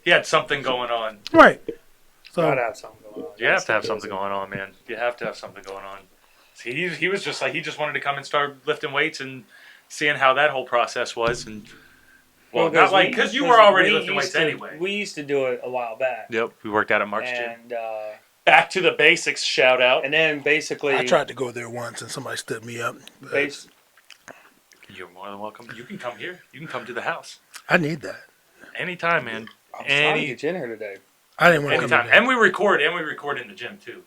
He had something going on. Right. So Gotta have something going on. You have to have something going on, man. You have to have something going on. He was just like, he just wanted to come and start lifting weights and seeing how that whole process was. And well, not like, because you were already lifting weights anyway. We used to do it a while back. Yep, we worked out at Mark's gym. And back to the basics, shout out. and then basically, I tried to go there once and somebody stood me up. You're more than welcome. You can come here. You can come to the house. I need that. Anytime, man. I was trying to get you in here today. I didn't want to Anytime. come in. And we record in the gym too.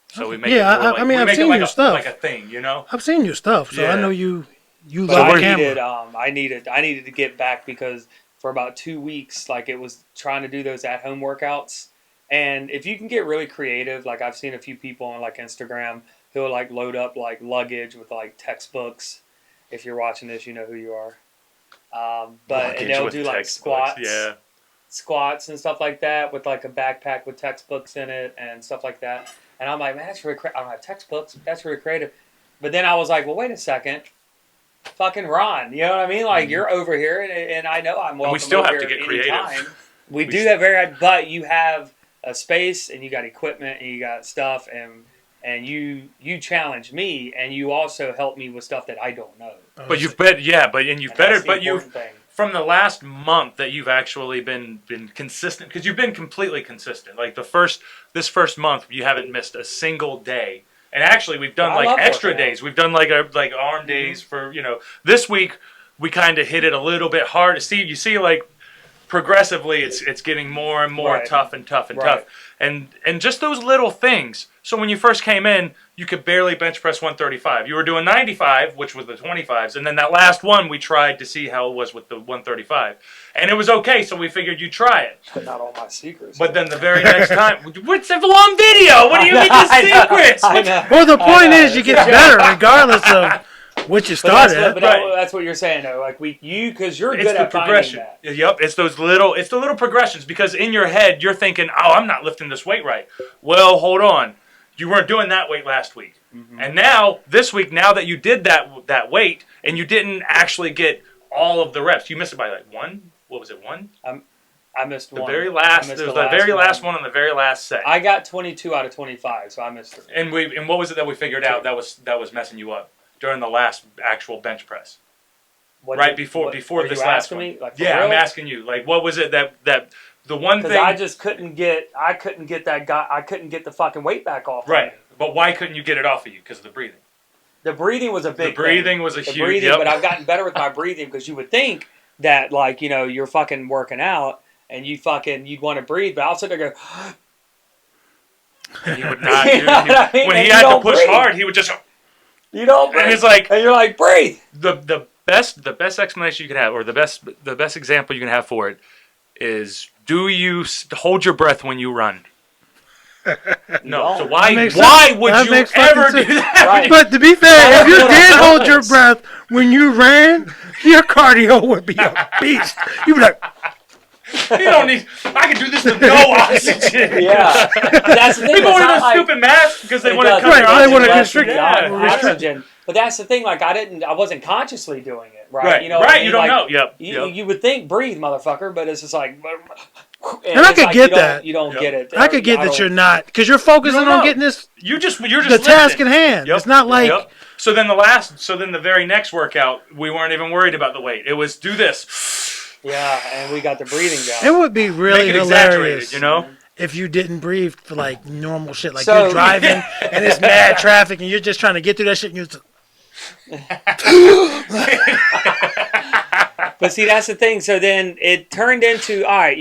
So we make Yeah, it more like, I mean, we I've make seen it like your a, stuff. like a thing, you know? I've seen your stuff, so Yeah. I know you But love I camera. needed to get back because for about 2 weeks, like it was trying to do those at-home workouts. And if you can get really creative, like I've seen a few people on like Instagram who'll like load up like luggage with like textbooks. If you're watching this, you know who you are. But and they'll do like squats and stuff like that with like a backpack with textbooks in it and stuff like that. And I'm like, man, that's really I don't have textbooks. That's really creative. But then I was like, well, wait a second. Fucking Ron, you know what I mean? Like you're over here, and I know I'm welcome. And we still over have to here get creative. anytime. We do that very, but you have a space, and you got equipment, and you got stuff, and you challenge me, and you also help me with stuff that I don't know. But you've from the last month that you've actually been consistent, because you've been completely consistent. Like this first month, you haven't missed a single day. And actually, we've done like extra days. We've done like arm days for, you know. This week, we kind of hit it a little bit hard. You see, like progressively, it's getting more and more tough and tough and tough. And just those little things. So when you first came in, you could barely bench press 135. You were doing 95, which was the 25s, and then that last one we tried to see how it was with the 135, and it was okay. So we figured you'd try it. But not all my secrets. But then the very next time, what's a long video? What do you mean the secrets? Well, the point is, you get better regardless of what you started at. But that's what you're saying, though. Like because you're good at progression. That. Yep, it's the little progressions. Because in your head, you're thinking, "Oh, I'm not lifting this weight right." Well, hold on, you weren't doing that weight last week, and now this week, now that you did that weight, and you didn't actually get all of the reps, you missed it by like one. What was it? One? I missed one. The very last. It was the very last one on the very last set. I got 22 out of 25, so I missed it. And what was it that we figured out that was messing you up during the last actual bench press? Before this last one. Me? Like, yeah, real? I'm asking you. Like, what was it that the one thing? Because I just couldn't get that guy. I couldn't get the fucking weight back off. Right, but why couldn't you get it off of you? Because of the breathing. The breathing was a big. The breathing thing. was a the huge. Breathing, but I've gotten better with my breathing because you would think that like you're fucking working out and you'd want to breathe, but I'll sit there and go. He would not. When he had to push hard, he would just. You don't breathe. And it's like, and you're like, breathe. The best explanation you can have, or the best example you can have for it, is: do you hold your breath when you run? No. So why would you ever do that? Right. But to be fair, if you did hold your breath when you ran, your cardio would be a beast. You'd be like. You don't need. I can do this with no oxygen. Yeah, that's the thing. People want to do stupid math because they want to. They want to constrict oxygen. But that's the thing. Like I wasn't consciously doing it. Right. You know. Right. You don't know. Yep. You would think breathe, motherfucker, but it's just like. And I could get that. You don't get it. I could get that you're not because you're focusing on getting this. You're just the task in hand. It's not like. So then the very next workout, we weren't even worried about the weight. It was do this. Yeah, and we got the breathing down. It would be really hilarious, you know, if you didn't breathe for like normal shit, like you're driving and it's mad traffic and you're just trying to get through that shit and you're just. But see, that's the thing. So then it turned into, all right,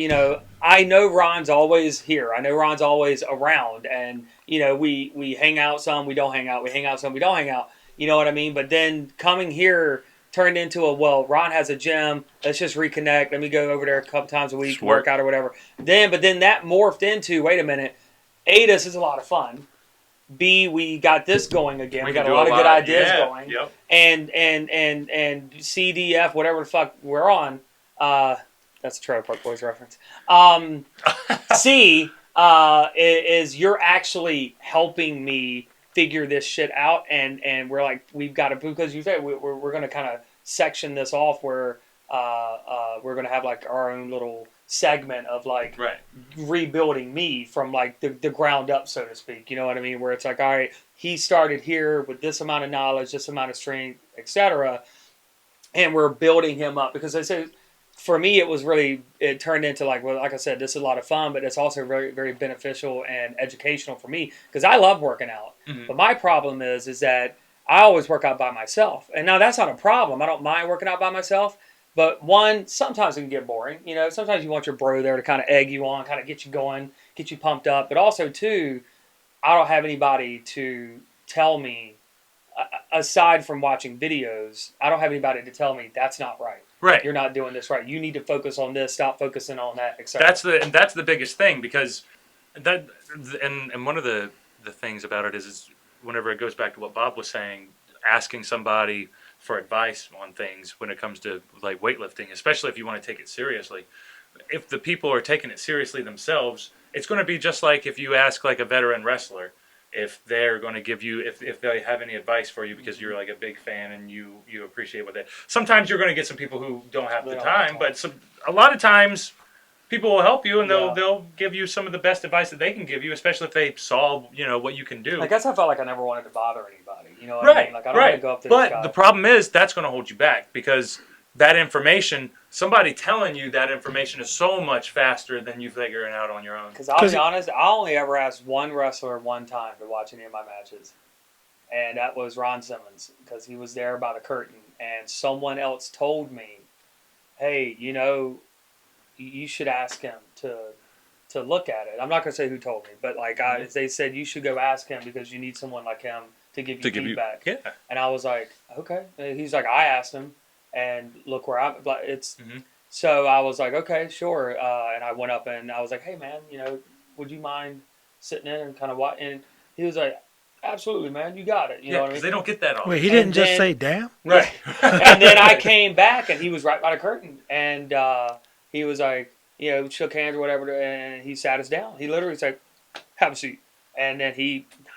I know Ron's always here. I know Ron's always around, and we hang out some, we don't hang out. We hang out some, we don't hang out. You know what I mean? But then coming here turned into Ron has a gym. Let's just reconnect. Let me go over there a couple times a week, work out or whatever. But then that morphed into, wait a minute, A, this is a lot of fun. B, we got this going again. We got a lot of good ideas going. Yep. And C, D, F, whatever the fuck we're on. That's a Trailer Park Boys reference. C is you're actually helping me figure this shit out, and we're like, we've got to, because you said we're going to kind of section this off where we're gonna have like our own little segment of like Right. rebuilding me from like the ground up, so to speak. You know what I mean? Where it's like, all right, he started here with this amount of knowledge, this amount of strength, etc., and we're building him up because I say. For me, it turned into like, well, like I said, this is a lot of fun, but it's also very, very beneficial and educational for me because I love working out. Mm-hmm. But my problem is that I always work out by myself. And now that's not a problem. I don't mind working out by myself. But one, sometimes it can get boring. You know, sometimes you want your bro there to kind of egg you on, kind of get you going, get you pumped up. But also, too, I don't have anybody to tell me, aside from watching videos, I don't have anybody to tell me that's not right. Right. You're not doing this right. You need to focus on this. Stop focusing on that, etc. That's the biggest thing because and one of the things about it is whenever it goes back to what Bob was saying, asking somebody for advice on things when it comes to like weightlifting, especially if you want to take it seriously. If the people are taking it seriously themselves, it's going to be just like if you ask like a veteran wrestler if they're going to give you if they have any advice for you because you're like a big fan and you appreciate what they. Sometimes you're going to get some people who don't have the time, but a lot of times people will help you and they'll give you some of the best advice that they can give you, especially if they saw what you can do. I guess I felt like I never wanted to bother anybody. You know what I mean? Like I don't want to go up to this guy. The problem is that's going to hold you back because that information, somebody telling you that information is so much faster than you figuring out on your own. Because I'll be honest, I only ever asked one wrestler one time to watch any of my matches. And that was Ron Simmons because he was there by the curtain. And someone else told me, hey, you should ask him to look at it. I'm not going to say who told me, but like they said you should go ask him because you need someone like him to give you feedback. And I was like, okay. And he's like, I asked him. And look where I'm. It's so I was like, okay, sure. And I went up and I was like, hey man, would you mind sitting in and kind of watch? And he was like, absolutely, man, you got it. You know what I mean? They don't get that often. Wait, he didn't just say damn? Right. And then I came back and he was right by the curtain and he was like, shook hands or whatever, and he sat us down. He literally said, have a seat. And then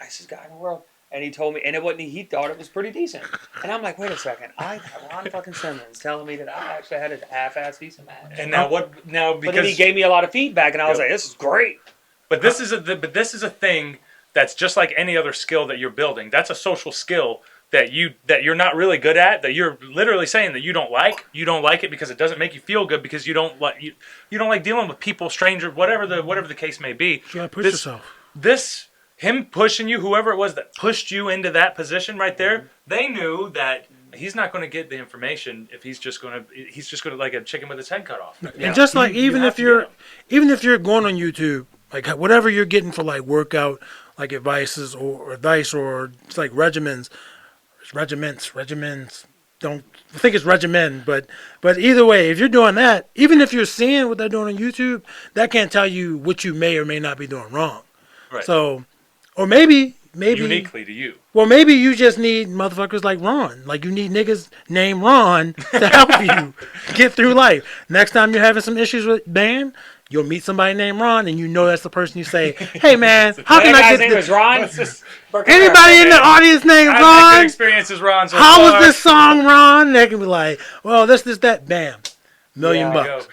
nicest guy in the world. And he told me, and it wasn't. He thought it was pretty decent. And I'm like, wait a second, I got Ron fucking Simmons telling me that I actually had a half-ass decent match. And now what? Now because but then he gave me a lot of feedback, and I was like, this is great. But this is a thing that's just like any other skill that you're building. That's a social skill that you're not really good at. That you're literally saying that you don't like. You don't like it because it doesn't make you feel good because you don't like dealing with people, strangers, whatever the case may be. You gotta push yourself. Him pushing you, whoever it was that pushed you into that position right there, they knew that he's not going to get the information if he's just going to like a chicken with his head cut off. And just like even if you're going on YouTube, like whatever you're getting for like workout, like advices or it's like regiments. Don't I think it's regimen, but either way, if you're doing that, even if you're seeing what they're doing on YouTube, that can't tell you what you may or may not be doing wrong. Right. So. Or maybe uniquely to you. Well, maybe you just need motherfuckers like Ron. Like you need niggas named Ron to help you get through life. Next time you're having some issues with band, you'll meet somebody named Ron, and that's the person you say, "Hey man, how can I get this?" Ron. Anybody in the audience named Ron? I've had good experiences, Ron. So how far. was this song, Ron? They can be like, "Well, this, that, bam." $1 million bucks.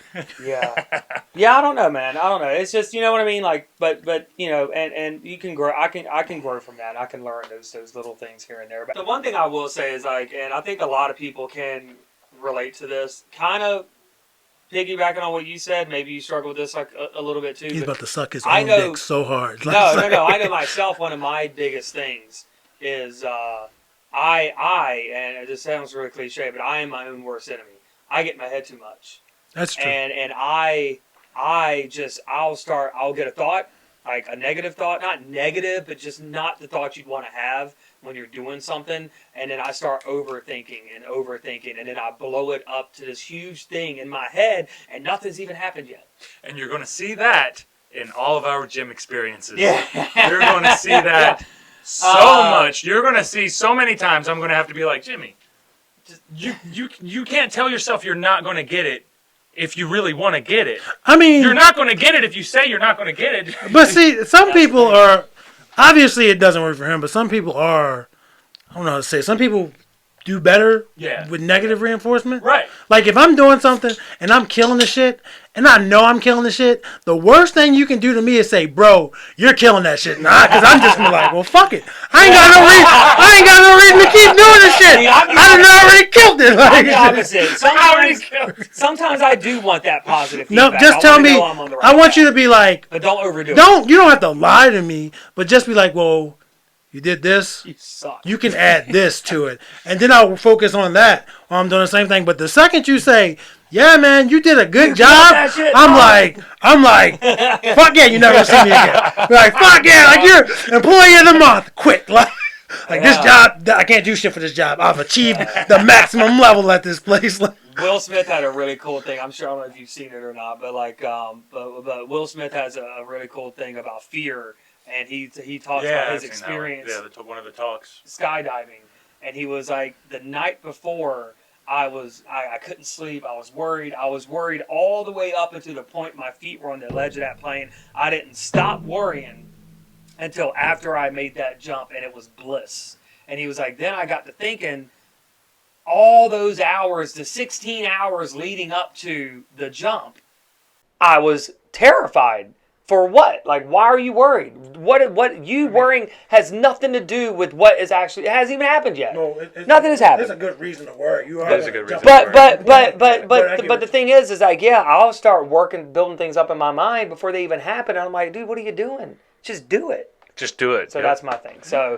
Yeah, I don't know, man. I don't know. It's just, you know what I mean? Like, but and you can grow. I can grow from that. I can learn those little things here and there. But the one thing I will say is like, and I think a lot of people can relate to this. Kind of piggybacking on what you said. Maybe you struggle with this like a little bit too. He's about to suck his own dick so hard. No. I know myself. One of my biggest things is I and it just sounds really cliche, but I am my own worst enemy. I get in my head too much. That's true. And I'll get a thought, like a negative thought, not negative, but just not the thought you'd want to have when you're doing something. And then I start overthinking, and then I blow it up to this huge thing in my head, and nothing's even happened yet. And you're going to see that in all of our gym experiences. Yeah. You're going to see that so much. You're going to see so many times I'm going to have to be like, Jimmy, you can't tell yourself you're not going to get it if you really want to get it. I mean, you're not going to get it if you say you're not going to get it. But see, some people are obviously it doesn't work for him, but some people are. I don't know how to say. Some people do better Yeah. with negative reinforcement. Right. Like if I'm doing something and I'm killing the shit, and I know I'm killing the shit, the worst thing you can do to me is say, "Bro, you're killing that shit." Nah, because I'm just gonna be like, "Well, fuck it. I ain't got no reason to keep doing this shit. See, I done already killed it." I'm Like, the opposite. Sometimes I do want that positive no, feedback. just I tell wanna me. know I'm on the right I want path. you to be like, But don't overdo it. you don't have to lie to me, but just be like, "Well, you did this. You suck. You can add this to it," and then I'll focus on that while I'm doing the same thing. But the second you say, "Yeah, man, you did a good job," that shit, I'm like, "Fuck yeah, you never gonna see me again." Be like, "Fuck yeah, like you're employee of the month." Quit. Like this job, I can't do shit for this job. I've achieved the maximum level at this place. Will Smith had a really cool thing. I'm sure I don't know if you've seen it or not, but but Will Smith has a really cool thing about fear, and he talks about his experience. Yeah, one of the talks. Skydiving, and he was like, the night before I couldn't sleep. I was worried all the way up until the point my feet were on the ledge of that plane. I didn't stop worrying until after I made that jump, and it was bliss. And he was like, then I got to thinking, all those hours, the 16 hours leading up to the jump, I was terrified. For what? Like, why are you worried? What you worrying has nothing to do with what is actually, it hasn't even happened yet. No, nothing has happened. There's a good reason to worry. There's a good reason. But the thing is like, yeah, I'll start building things up in my mind before they even happen. And I'm like, dude, what are you doing? Just do it. Just do it. So that's my thing. So